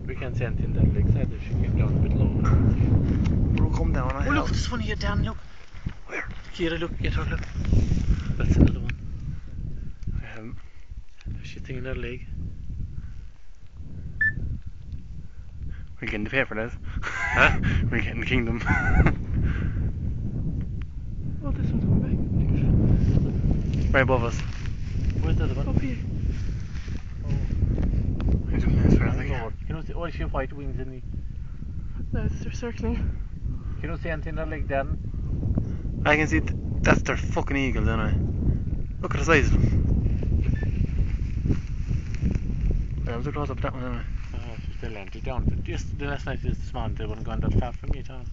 We can see anything that leg side if she came down a bit lower. We'll come down. Oh look, there's one here, Dan, look. Where? Kira, look, get her, look. That's another one. She's taking her leg. We're getting the paper, lads. Huh? We're getting the kingdom. Oh, this one's coming back. Right above us. Where's the other one? Up here. He's doing this for us, like. You know, see, oh, she have white wings in the. No, they're circling. You don't see anything in her leg, Dan? I can see that's their fucking eagle, don't I? Look at the size of them. I was close up that one, anyway. She's still empty down. But just the last night is this morning, they wouldn't go on that far from me, Tom.